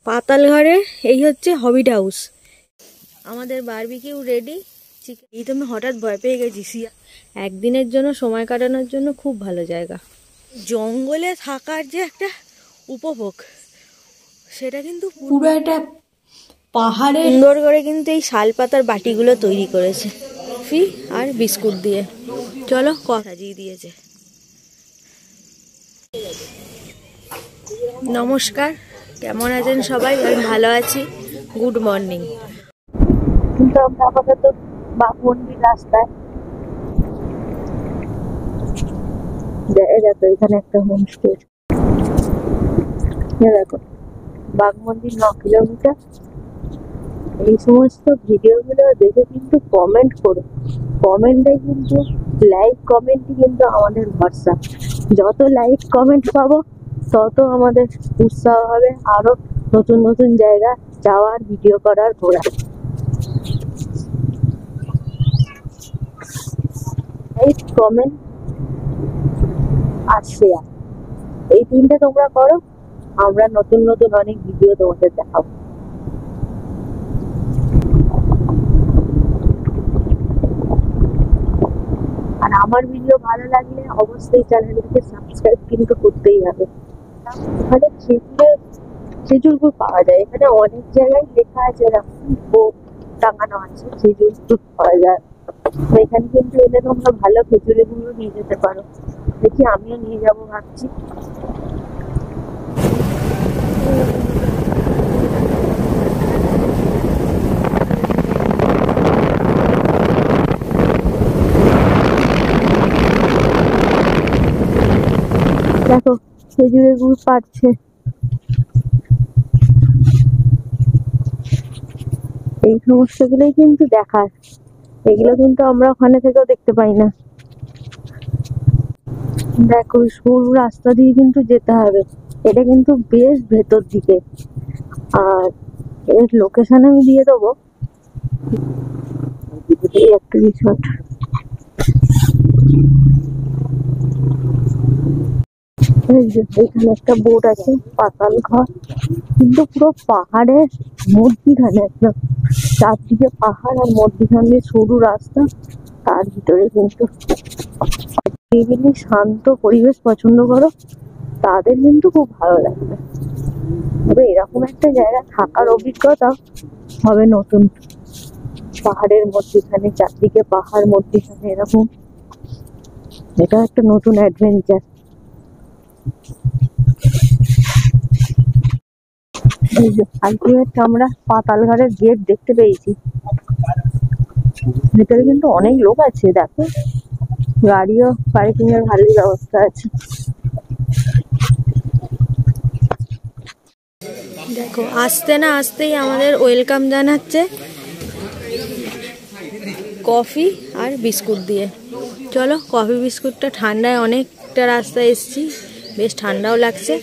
পাতাল ঘরে এই হচ্ছে হবিট হাউস। আমাদের বারবিকিউ রেডি। এই তো আমি হঠাৎ ভয় পেয়ে গেছি। একদিনের জন্য সময় কাটানোর জন্য খুব ভালো জায়গা। জঙ্গলে থাকার যে একটা উপভোগ, সেটা কিন্তু পুরো একটা পাহাড়ে। সুন্দর করে কিন্তু এই শাল পাতার বাটিগুলো তৈরি করেছে কফি আর বিস্কুট দিয়ে। চলো সাজিয়ে দিয়েছে। নমস্কার, কেমন আছেন সবাই? আমি ভালো আছি। Good morning. কিন্তু আমরা আপাতত বাঘমন্দির রাস্তায়। দেখো এখানে একটা হোমস্টে। দেখো বাঘমন্দির 9 কিলোমিটার। এই সমস্ত ভিডিওগুলো দেখে কিন্তু কমেন্ট করো। কমেন্টে কিন্তু লাইক কমেন্টই কিন্তু আমাদের ভরসা। যত লাইক কমেন্ট পাবো তত আমাদের উৎসাহ হবে আরো নতুন নতুন জায়গা যাওয়ার, ভিডিও করার, ঘোরার। লাইক কমেন্ট আর শেয়ার, এই তিনটে তোমরা করো, আমরা নতুন নতুন অনেক ভিডিও তোমাদের দেখাবো। আর আমার ভিডিও ভালো লাগলে অবশ্যই চ্যানেলটিকে সাবস্ক্রাইব কিন্তু করতেই হবে। এখানে খেজুর গুড় পাওয়া যায়। এখানে অনেক জায়গায় লেখা আছে, বোর্ড টাঙানো আছে, খেজুর গুড় পাওয়া যায়। এখানে কিন্তু এলে তোমরা ভালো খেজুরের গুঁড়ো নিয়ে যেতে পারো। দেখি আমিও নিয়ে যাবো ভাবছি। দেখো খেজুরের গুড় পাচ্ছে। এই সমস্ত গুলোই কিন্তু দেখার। এগুলো কিন্তু আমরা ওখানে থেকেও দেখতে পাই না। দেখো সরু রাস্তা দিয়ে কিন্তু যেতে হবে। এটা কিন্তু বেশ ভেতর দিকে। আর এর লোকেশন আমি দিয়ে দেবো। এই একটা রিসর্ট। এখানে একটা বোট আছে, পাতাল ঘর। কিন্তু পুরো পাহাড়ের মধ্যিখানে, একদম চারদিকে পাহাড় আর মধ্যিখানে সরু রাস্তা। তার ভিতরে কিন্তু এগুলি শান্ত পরিবেশ পছন্দ করো তাদের কিন্তু খুব ভালো লাগবে। তবে এরকম একটা জায়গা থাকার অভিজ্ঞতা হবে নতুন। পাহাড়ের মধ্যিখানে, চারদিকে পাহাড়, মধ্যিখানে এরকম, এটা একটা নতুন অ্যাডভেঞ্চার। এই যে আলটিমেট আমরা পাতালঘরের গেট দেখতে পেয়েছি। ভিতরে কিন্তু অনেক লোক আছে। দেখো গাড়িও পার্কিং এর ভালোই ব্যবস্থা আছে। দেখো আসতে না আসতেই আমাদের ওয়েলকাম জানাচ্ছে কফি আর বিস্কুট দিয়ে। চলো কফি বিস্কুটটা, ঠান্ডায় অনেকটা রাস্তায় এসেছি, বেশ ঠান্ডাও লাগছে।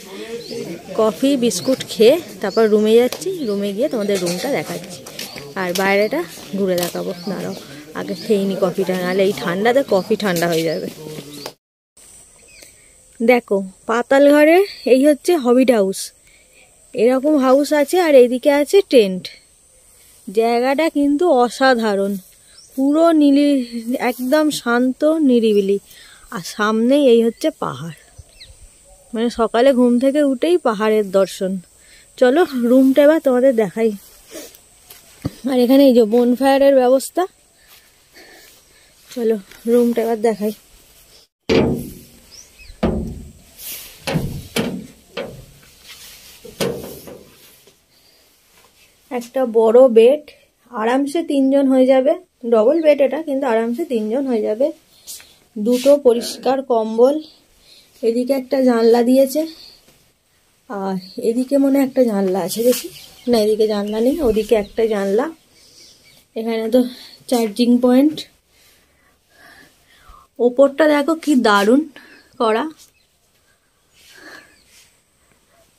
কফি বিস্কুট খেয়ে তারপর রুমে যাচ্ছি। রুমে গিয়ে তোমাদের রুমটা দেখাচ্ছি আর বাইরেটা ঘুরে দেখাবো। দাঁড়াও আগে খেয়ে নি কফিটা, নাহলে এই ঠান্ডাতে কফি ঠান্ডা হয়ে যাবে। দেখো পাতাল ঘরে এই হচ্ছে হবিট হাউস। এরকম হাউস আছে আর এইদিকে আছে টেন্ট। জায়গাটা কিন্তু অসাধারণ, পুরো একদম শান্ত নিরিবিলি। আর সামনেই এই হচ্ছে পাহাড়, মানে সকালে ঘুম থেকে উঠেই পাহাড়ের দর্শন। চলো রুমটা এবার তোমাদের দেখাই। আর এখানে এই যে বনফায়ারের ব্যবস্থা। চলো রুমটা এবার দেখাই। একটা বড় বেড, আরামসে 3 জন হয়ে যাবে। ডবল বেড এটা, কিন্তু আরামসে 3 জন হয়ে যাবে। দুটো পরিষ্কার কম্বল। এদিকে একটা জানলা দিয়েছে, আর এদিকে মনে একটা জানলা আছে, দেখি না এদিকে জানলা নেই, ওদিকে একটা জানলা। এখানে তো চার্জিং পয়েন্ট। ওপরটা দেখো কি দারুণ করা।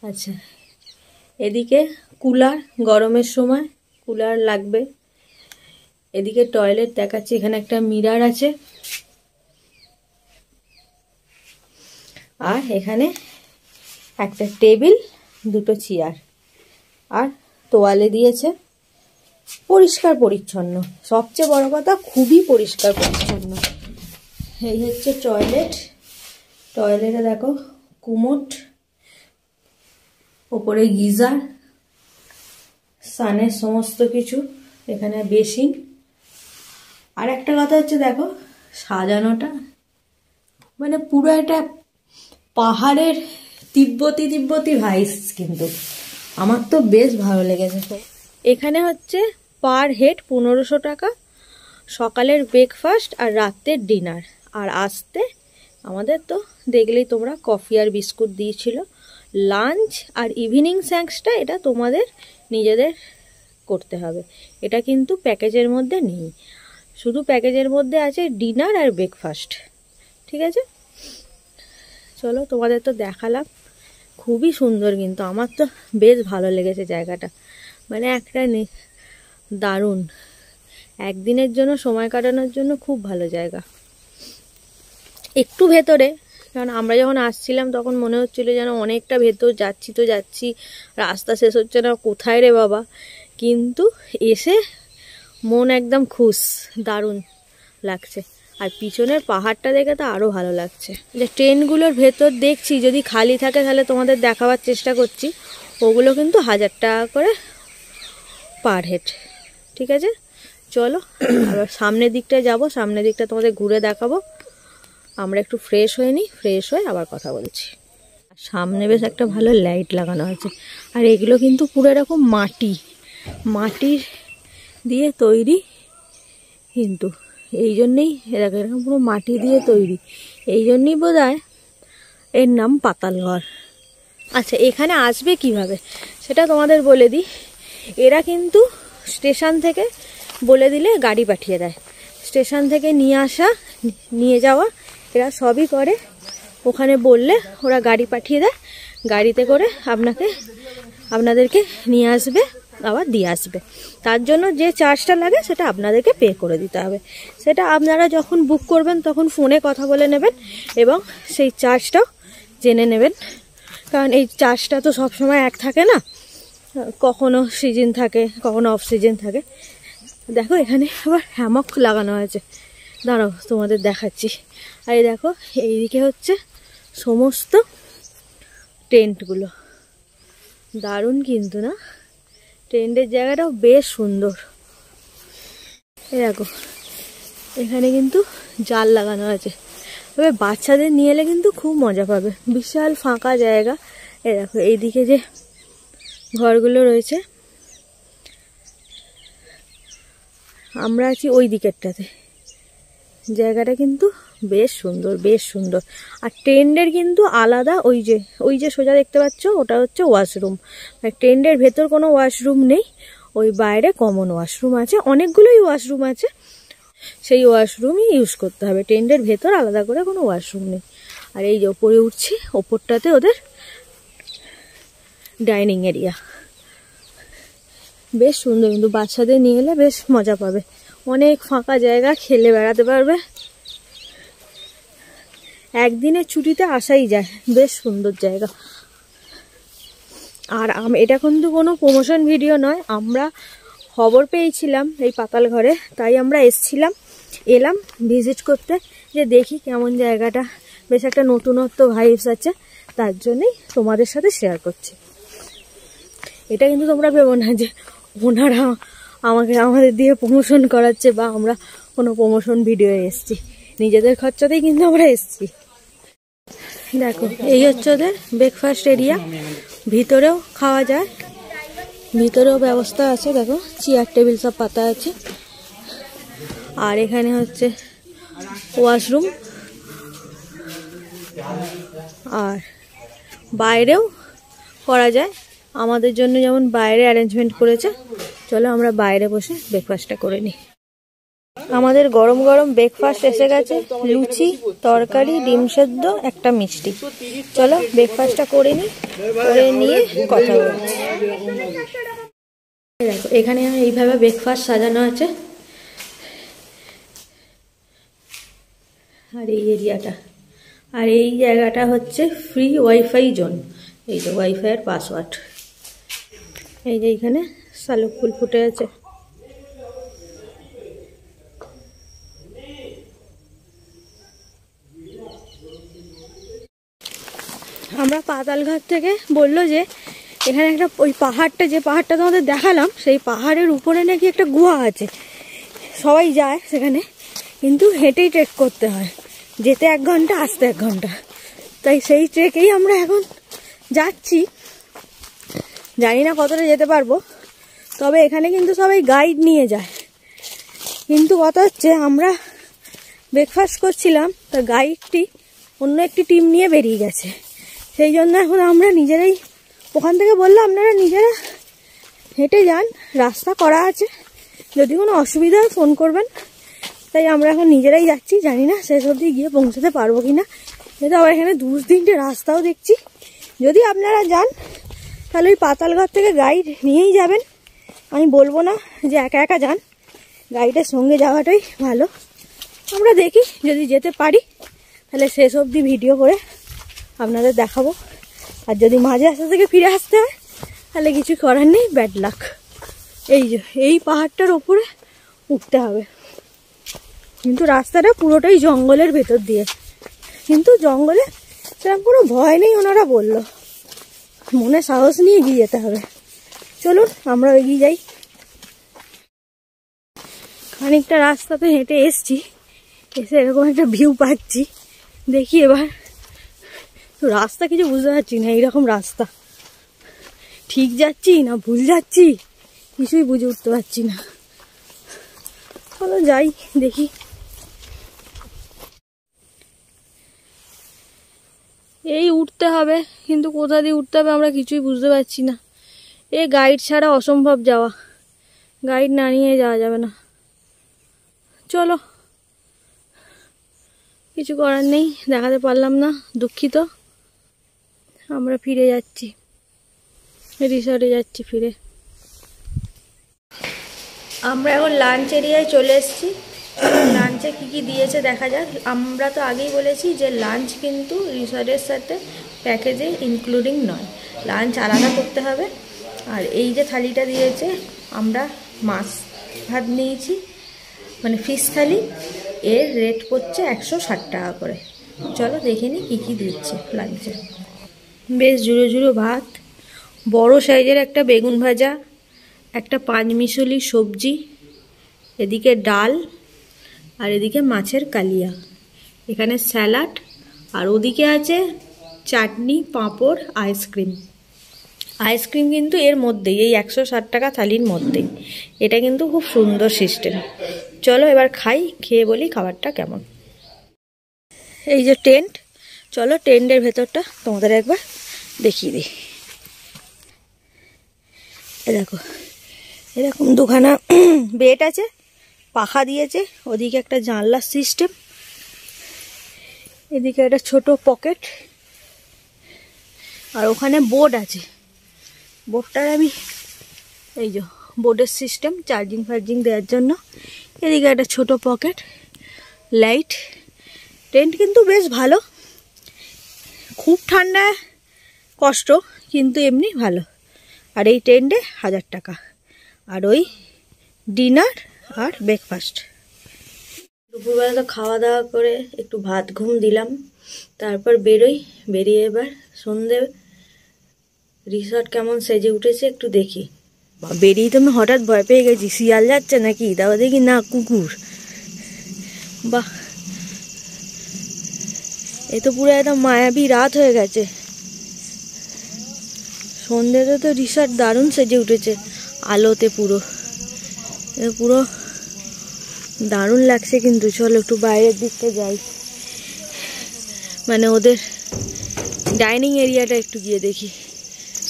আচ্ছা এদিকে কুলার, গরমের সময় কুলার লাগবে। এদিকে টয়লেট দেখাচ্ছি, এখানে একটা মিরর আছে। আর এখানে একটা টেবিল, দুটো চেয়ার। আর তোয়ালে দিয়েছে, পরিষ্কার পরিচ্ছন্ন, সবচেয়ে বড় কথা খুবই পরিষ্কার পরিচ্ছন্ন। এই হচ্ছে টয়লেট, টয়লেটে দেখো কুমোট, ওপরে গিজার, সানের সমস্ত কিছু, এখানে বেসিন। আর একটা কথা হচ্ছে দেখো সাজানোটা, মানে পুরো একটা পাহাড়ের তিব্বতী ভাইস, কিন্তু আমার তো বেশ ভালো লেগেছে। এখানে হচ্ছে পার হেড 1500 টাকা, সকালের ব্রেকফাস্ট আর রাতের ডিনার। আর আসতে আমাদের তো দেখলেই তোমরা কফি আর বিস্কুট দিয়েছিল। লাঞ্চ আর ইভিনিং স্ন্যাক্সটা এটা তোমাদের নিজেদের করতে হবে, এটা কিন্তু প্যাকেজের মধ্যে নেই, শুধু প্যাকেজের মধ্যে আছে ডিনার আর ব্রেকফাস্ট। ঠিক আছে, চলো তোমাদের তো দেখালাম, খুবই সুন্দর, কিন্তু আমার তো বেশ ভালো লেগেছে জায়গাটা, মানে একটা দারুণ একদিনের জন্য সময় কাটানোর জন্য খুব ভালো জায়গা। একটু ভেতরে, কারণ আমরা যখন আসছিলাম তখন মনে হচ্ছিল যেন অনেকটা ভেতর, যাচ্ছি তো যাচ্ছি, রাস্তা শেষ হচ্ছে না, কোথায় রে বাবা, কিন্তু এসে মন একদম খুশ, দারুণ লাগছে। আর পিছনের পাহাড়টা দেখে তো আরও ভালো লাগছে। যে ট্রেনগুলোর ভেতর দেখছি যদি খালি থাকে তাহলে তোমাদের দেখাবার চেষ্টা করছি, ওগুলো কিন্তু 1000 টাকা করে পার হেড। ঠিক আছে, চলো আবার সামনের দিকটায় যাব, সামনের দিকটা তোমাদের ঘুরে দেখাবো। আমরা একটু ফ্রেশ হয়ে নিই, ফ্রেশ হয়ে আবার কথা বলছি। সামনে বেশ একটা ভালো লাইট লাগানো আছে, আর এগুলো কিন্তু পুরো এরকম মাটির দিয়ে তৈরি, কিন্তু এই জন্যেই এরকম পুরো মাটি দিয়ে তৈরি, এই জন্যই বোধহয় এর নাম পাতাল ঘর। আচ্ছা, এখানে আসবে কিভাবে সেটা তোমাদের বলে দিই। এরা কিন্তু স্টেশন থেকে বলে দিলে গাড়ি পাঠিয়ে দেয়, স্টেশন থেকে নিয়ে আসা নিয়ে যাওয়া এরা সবই করে, ওখানে বললে ওরা গাড়ি পাঠিয়ে দেয়, গাড়িতে করে আপনাদেরকে নিয়ে আসবে, আবার দিয়ে আসবে। তার জন্য যে চার্জটা লাগে সেটা আপনাদেরকে পে করে দিতে হবে, সেটা আপনারা যখন বুক করবেন তখন ফোনে কথা বলে নেবেন এবং সেই চার্জটাও জেনে নেবেন, কারণ এই চার্জটা তো সবসময় এক থাকে না, কখনো সিজন থাকে, কখনো অফ সিজন থাকে। দেখো এখানে আবার হ্যামক লাগানো আছে, দাঁড়াও তোমাদের দেখাচ্ছি। আর এই দেখো এইদিকে হচ্ছে সমস্ত টেন্টগুলো, দারুণ কিন্তু না, টেন্টের জায়গাটাও বেশ সুন্দর। এই দেখো এখানে কিন্তু জাল লাগানো আছে, তবে বাচ্চাদের নিয়ে এলে কিন্তু খুব মজা পাবে, বিশাল ফাঁকা জায়গা। এই দেখো এইদিকে যে ঘরগুলো রয়েছে, আমরা আছি ওই দিকেরটাতে, জায়গাটা কিন্তু বেশ সুন্দর, বেশ সুন্দর। আর টেন্টের কিন্তু আলাদা, ওই যে সোজা দেখতে পাচ্ছ ওটা হচ্ছে ওয়াশরুম, টেন্টের ভেতর কোনো ওয়াশরুম নেই, ওই বাইরে কমন ওয়াশরুম আছে, অনেকগুলোই ওয়াশরুম আছে, সেই ওয়াশরুমই ইউজ করতে হবে, টেন্টের ভেতর আলাদা করে কোনো ওয়াশরুম নেই। আর এই যে ওপরে উঠছি, ওপরটাতে ওদের ডাইনিং এরিয়া, বেশ সুন্দর, কিন্তু বাচ্চাদের নিয়ে এলে বেশ মজা পাবে, অনেক ফাঁকা জায়গা, খেলে বেড়াতে পারবে, একদিনের ছুটিতে আসাই যায়, বেশ সুন্দর জায়গা। আর এটা কিন্তু কোনো প্রমোশন ভিডিও নয়, আমরা খবর পেয়েছিলাম এই পাতাল ঘরে, তাই আমরা এলাম ভিজিট করতে, যে দেখি কেমন জায়গাটা, বেশ একটা নতুনত্ব ভাইবস আছে, তার জন্যই তোমাদের সাথে শেয়ার করছি। এটা কিন্তু তোমরা ভেবো না যে ওনারা আমাদের দিয়ে প্রমোশন করাচ্ছে বা আমরা কোনো প্রমোশন ভিডিও এসছি, নিজেদের খরচাতেই কিন্তু আমরা এসছি। দেখো এই হচ্ছে ওদের ব্রেকফাস্ট এরিয়া, ভিতরেও খাওয়া যায়, ভিতরেও ব্যবস্থা আছে, দেখো চেয়ার টেবিল সব পাতা আছে। আর এখানে হচ্ছে ওয়াশরুম, আর বাইরেও করা যায়, আমাদের জন্য যেমন বাইরে অ্যারেঞ্জমেন্ট করেছে, চলো আমরা বাইরে বসে ব্রেকফাস্টটা করে নিই। আমাদের গরম গরম ব্রেকফাস্ট এসে গেছে, লুচি, তরকারি, ডিম সেদ্ধ, একটা মিষ্টি। চলো ব্রেকফাস্টটা করে নিই, করে নিয়ে কথা বলছি। দেখো এখানে এইভাবে ব্রেকফাস্ট সাজানো আছে, আর এই এরিয়াটা, আর এই জায়গাটা হচ্ছে ফ্রি ওয়াইফাই জোন, এই যে ওয়াইফাইয়ের পাসওয়ার্ড। এই যে এখানে শালুক ফুল ফুটে আছে। আমরা পাতালঘাট থেকে বললো যে এখানে একটা ওই পাহাড়টা, যে পাহাড়টা তোমাদের দেখালাম, সেই পাহাড়ের উপরে নাকি একটা গুহা আছে। সবাই যায় সেখানে, কিন্তু হেঁটেই ট্রেক করতে হয়, যেতে 1 ঘন্টা আসতে 1 ঘন্টা। তাই সেই ট্রেকেই আমরা এখন যাচ্ছি। জানি না কতটা যেতে পারবো, তবে এখানে কিন্তু সবাই গাইড নিয়ে যায়। কিন্তু কথা হচ্ছে আমরা ব্রেকফাস্ট করছিলাম, তো গাইডটি অন্য একটি টিম নিয়ে বেরিয়ে গেছে। সেই জন্য এখন আমরা নিজেরাই ওখান থেকে বললাম আপনারা নিজেরা হেঁটে যান, রাস্তা করা আছে, যদি কোনো অসুবিধা হয় ফোন করবেন। তাই আমরা এখন নিজেরাই যাচ্ছি, জানি না শেষ অবধি গিয়ে পৌঁছাতে পারবো কিনা। এটা আবার এখানে 2-3টে রাস্তাও দেখছি। যদি আপনারা যান তাহলে ওই পাতালঘাট থেকে গাইড নিয়েই যাবেন। আমি বলবো না যে একা একা যান, গাইডের সঙ্গে যাওয়াটাই ভালো। আমরা দেখি যদি যেতে পারি তাহলে শেষ অবধি ভিডিও করে আপনাদের দেখাবো। আর যদি মাঝে রাস্তা থেকে ফিরে আসতে হয় তাহলে কিছু করার নেই, ব্যাড লাক। এই যে এই পাহাড়টার ওপরে উঠতে হবে, কিন্তু রাস্তাটা পুরোটাই জঙ্গলের ভেতর দিয়ে। কিন্তু জঙ্গলে সেরকম কোনো ভয় নেই, ওনারা বললো। মনে সাহস নিয়ে এগিয়ে যেতে হবে। চলুন আমরা এগিয়ে যাই। খানিকটা রাস্তাতে হেঁটে এসছি, এসে এরকম একটা ভিউ পাচ্ছি। দেখি এবার রাস্তা কিছু বুঝতে পারছি না, এইরকম রাস্তা ঠিক যাচ্ছি না ভুল যাচ্ছি কিছুই বুঝে উঠতে পারছি না। চলো যাই দেখি। এই উঠতে হবে, কিন্তু কোথা দিয়ে উঠতে হবে আমরা কিছুই বুঝতে পারছি না। এ গাইড ছাড়া অসম্ভব যাওয়া, গাইড না নিয়ে যাওয়া যাবে না। চলো, কিছু করার নেই, দেখাতে পারলাম না, দুঃখিত। আমরা ফিরে যাচ্ছি, রিসর্টে যাচ্ছি ফিরে। আমরা এখন লাঞ্চ এরিয়ায় চলে এসেছি। লাঞ্চে কি কি দিয়েছে দেখা যাক। আমরা তো আগেই বলেছি যে লাঞ্চ কিন্তু রিসর্টের সাথে প্যাকেজে ইনক্লুডিং নয়, লাঞ্চ আলাদা করতে হবে। আর এই যে থালিটা দিয়েছে, আমরা মাছ ভাত নিয়েছি, মানে ফিশ থালি, এর রেট পড়ছে 160 টাকা করে। চলো দেখে নিই কী কী দিচ্ছে লাঞ্চে। বেশ ঝুড়ো ঝুড়ো ভাত, বড় সাইজের একটা বেগুন ভাজা, একটা 5 মিশালি সবজি, এদিকে ডাল, আর এদিকে মাছের কালিয়া, এখানে স্যালাড, আর ওদিকে আছে চাটনি, পাঁপড়, আইসক্রিম। আইসক্রিম কিন্তু এর মধ্যেই, এই 160 টাকা থালির মধ্যেই। এটা কিন্তু খুব সুন্দর সিস্টেম। চলো এবার খাই, খেয়ে বলি খাবারটা কেমন। এই যে টেন্ট, চলো টেন্টের ভেতরটা তোমাদের একবার দেখিয়ে দিই। দেখো এরকম 2খানা বেড আছে, পাখা দিয়েছে, ওদিকে একটা জানলার সিস্টেম, এদিকে একটা ছোট পকেট, আর ওখানে বোর্ড আছে। বোর্ডটার আমি এই যে বোর্ডের সিস্টেম, চার্জিং ফার্জিং দেওয়ার জন্য। এদিকে একটা ছোট পকেট, লাইট। টেন্ট কিন্তু বেশ ভালো, খুব ঠান্ডা কষ্ট, কিন্তু এমনি ভালো। আর এই টেন্টে 1000 টাকা, আর ওই ডিনার আর ব্রেকফাস্ট। দুপুরবেলা তো খাওয়া দাওয়া করে একটু ভাত ঘুম দিলাম, তারপর বেরিয়ে এবার সন্ধে রিসর্ট কেমন সেজে উঠেছে একটু দেখি। বেরিয়ে তো আমি হঠাৎ ভয় পেয়ে গেছি, শিয়াল যাচ্ছে নাকি, তারপর দেখি না কুকুর। বাহ, এ তো পুরো একদম মায়াবী রাত হয়ে গেছে। সন্ধ্যেতে তো রিসর্ট দারুণ সেজে উঠেছে আলোতে, পুরো পুরো দারুণ লাগছে। কিন্তু চলো একটু বাইরের দিকটা যাই, মানে ওদের ডাইনিং এরিয়াটা একটু গিয়ে দেখি।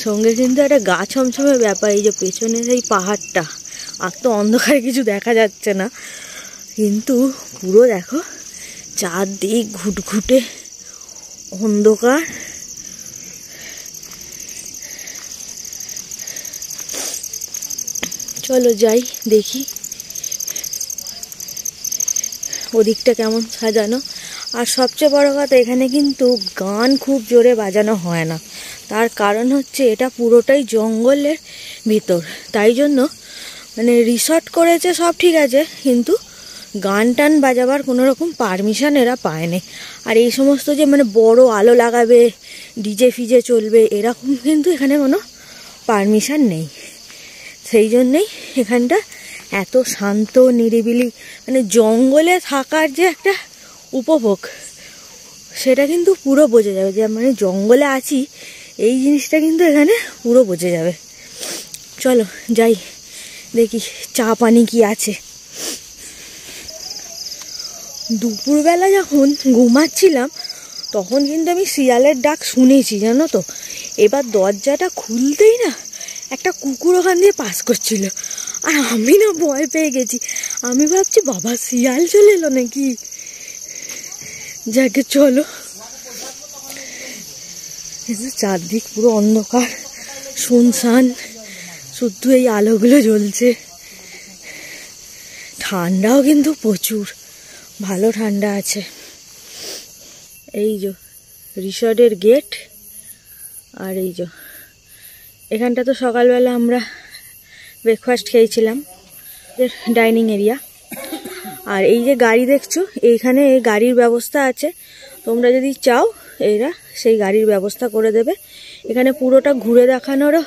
সঙ্গে কিন্তু একটা গা ছমছমে ব্যাপার, এই যে পেছনে সেই পাহাড়টা। আর তো অন্ধকারে কিছু দেখা যাচ্ছে না, কিন্তু পুরো দেখো চারদিক ঘুটঘুটে অন্ধকার। চলো যাই দেখি ওদিকটা কেমন সাজানো। আর সবচেয়ে বড় কথা, এখানে কিন্তু গান খুব জোরে বাজানো হয় না। তার কারণ হচ্ছে এটা পুরোটাই জঙ্গলের ভিতর, তাই জন্য মানে রিসর্ট করেছে সব ঠিক আছে, কিন্তু গান টান বাজাবার কোনো রকম পারমিশন এরা পায়নি। আর এই সমস্ত যে মানে বড় আলো লাগাবে, ডিজে ফিজে চলবে, এরকম কিন্তু এখানে কোনো পারমিশন নেই। সেই জন্যেই এখানটা এত শান্ত নিরিবিলি, মানে জঙ্গলে থাকার যে একটা উপভোগ সেটা কিন্তু পুরো বোঝা যাবে, যে মানে জঙ্গলে আছি এই জিনিসটা কিন্তু এখানে পুরো বোঝা যাবে। চলো যাই দেখি চা পানি কি আছে। দুপুরবেলা যখন ঘুমাচ্ছিলাম তখন কিন্তু আমি শিয়ালের ডাক শুনেছি, জানো তো। এবার দরজাটা খুলতেই না একটা কুকুর ওখান দিয়ে পাস করছিল, আর আমি না ভয় পেয়ে গেছি। আমি ভাবছি বাবা শিয়াল চলে এলো নাকি। যাকে চলো, চারদিক পুরো অন্ধকার শুনশান, শুধু এই আলোগুলো জ্বলছে। ঠান্ডাও কিন্তু প্রচুর, ভালো ঠান্ডা আছে। এই যে রিসর্টের গেট, আর এই যে এখানটা তো সকালবেলা আমরা ব্রেকফাস্ট খেয়েছিলাম, ডাইনিং এরিয়া। আর এই যে গাড়ি দেখছো, এইখানে এই গাড়ির ব্যবস্থা আছে, তোমরা যদি চাও এরা সেই গাড়ির ব্যবস্থা করে দেবে। এখানে পুরোটা ঘুরে দেখানোরও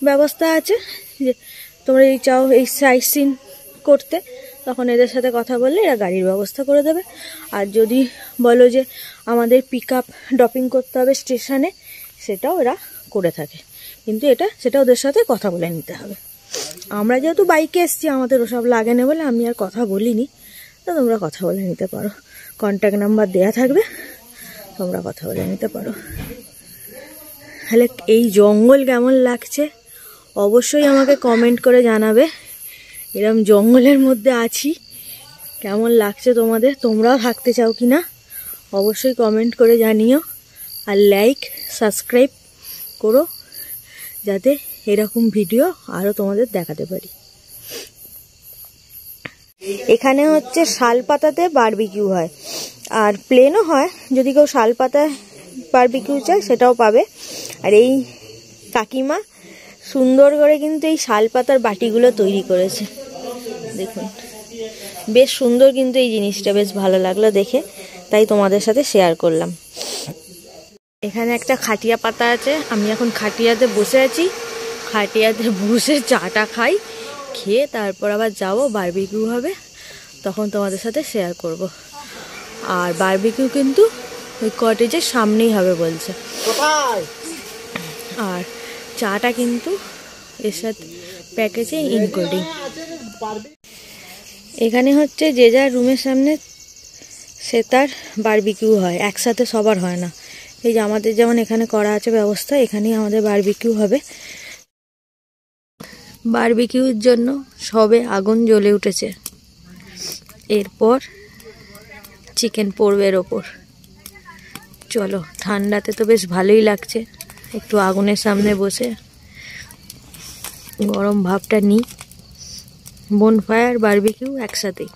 ব্যবস্থা আছে, যে তোমরা যদি চাও এই সাইট সিন করতে তখন এদের সাথে কথা বললে এরা গাড়ির ব্যবস্থা করে দেবে। আর যদি বলো যে আমাদের পিক আপ ড্রপিং করতে হবে স্টেশনে, সেটাও এরা করে থাকে, কিন্তু সেটা ওদের সাথে কথা বলে নিতে হবে। আমরা যেহেতু বাইকে এসছি আমাদের ওসব লাগে না বলে আমি আর কথা বলিনি, তো তোমরা কথা বলে নিতে পারো, কন্ট্যাক্ট নাম্বার দেয়া থাকবে, তোমরা কথা বলে নিতে পারো। তাহলে এই জঙ্গল কেমন লাগছে অবশ্যই আমাকে কমেন্ট করে জানাবে। এরকম জঙ্গলের মধ্যে আছি, কেমন লাগছে তোমাদের, তোমরাও থাকতে চাও কি না অবশ্যই কমেন্ট করে জানিও। আর লাইক সাবস্ক্রাইব করো, যাতে এরকম ভিডিও আরও তোমাদের দেখাতে পারি। এখানে হচ্ছে শালপাতাতে বারবিকিউ হয়, আর প্লেনও হয়, যদি কেউ শালপাতায় বারবিকিউ চায় সেটাও পাবে। আর এই কাকিমা সুন্দর করে কিন্তু এই শালপাতার বাটিগুলো তৈরি করেছে, দেখুন বেশ সুন্দর, কিন্তু এই জিনিসটা বেশ ভালো লাগলো দেখে, তাই তোমাদের সাথে শেয়ার করলাম। এখানে একটা খাটিয়া পাতা আছে, আমি এখন খাটিয়াতে বসে আছি, খাটিয়াতে বসে চাটা খাই, খেয়ে তারপর আবার যাবো বারবিকিউ হবে, তখন তোমাদের সাথে শেয়ার করব। আর বারবিকিউ কিন্তু ওই কটেজের সামনেই হবে বলছে, আর চাটা কিন্তু এর সাথে প্যাকেজে ইনক্লুডিং। এখানে হচ্ছে যে যার রুমের সামনে সে তার বারবিকিউ হয়, একসাথে সবার হয় না। এই যে আমাদের যেমন এখানে করা আছে ব্যবস্থা, এখানেই আমাদের বারবিকিউ হবে। বারবিকিউর জন্য সবে আগুন জ্বলে উঠেছে, এরপর চিকেন পড়বে এর ওপর। চলো, ঠান্ডাতে তো বেশ ভালোই লাগছে, একটু আগুনের সামনে বসে গরম ভাবটা নিই। বনফায়ার বারবিকিউ একসাথেই।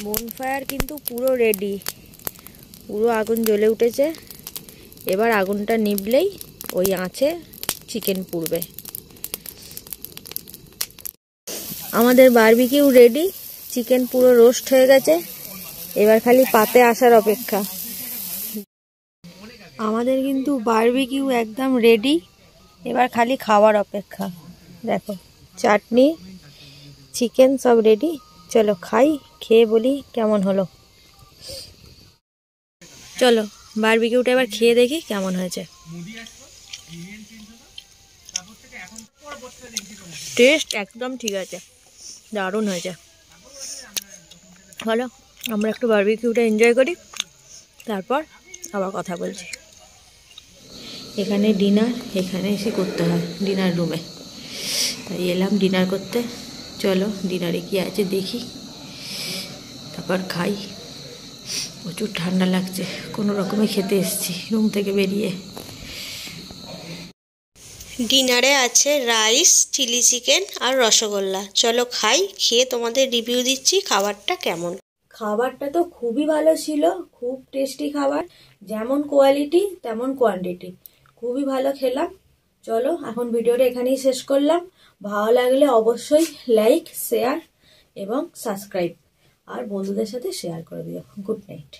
বনফায়ার কিন্তু পুরো রেডি, পুরো আগুন জ্বলে উঠেছে। এবার আগুনটা নিভলেই ওই আঁচে চিকেন পুড়বে। আমাদের বারবিকিউ রেডি, চিকেন পুরো রোস্ট হয়ে গেছে, এবার খালি পাতে আসার অপেক্ষা। আমাদের কিন্তু বারবিকিউ একদম রেডি, এবার খালি খাওয়ার অপেক্ষা। দেখো চাটনি, চিকেন সব রেডি, চলো খাই, খেয়ে বলি কেমন হলো। চলো বারবিকিউটা এবার খেয়ে দেখি কেমন হয়েছে। টেস্ট একদম ঠিক আছে, দারুণ হয়েছে। বলো, আমরা একটু বারবিকিউটা এনজয় করি, তারপর আবার কথা বলছি। এখানে ডিনার এখানে এসে করতে হয়, ডিনার রুমে, তাই এলাম ডিনার করতে। চলো ডিনারে কি আছে দেখি, তারপর খাই। প্রচুর ঠান্ডা লাগছে, কোনো রকমে খেতে এসেছি রুম থেকে বেরিয়ে। ডিনারে আছে রাইস, চিলি চিকেন আর রসগোল্লা। চলো খাই, খেয়ে তোমাদের রিভিউ দিচ্ছি খাবারটা কেমন। খাবারটা তো খুবই ভালো ছিল, খুব টেস্টি খাবার, যেমন কোয়ালিটি তেমন কোয়ান্টিটি, খুবই ভালো খেলাম। চলো এখন ভিডিওটা এখানেই শেষ করলাম। ভালো লাগলে অবশ্যই লাইক, শেয়ার এবং সাবস্ক্রাইব আর বন্ধুদের সাথে শেয়ার করে দিও। Good night.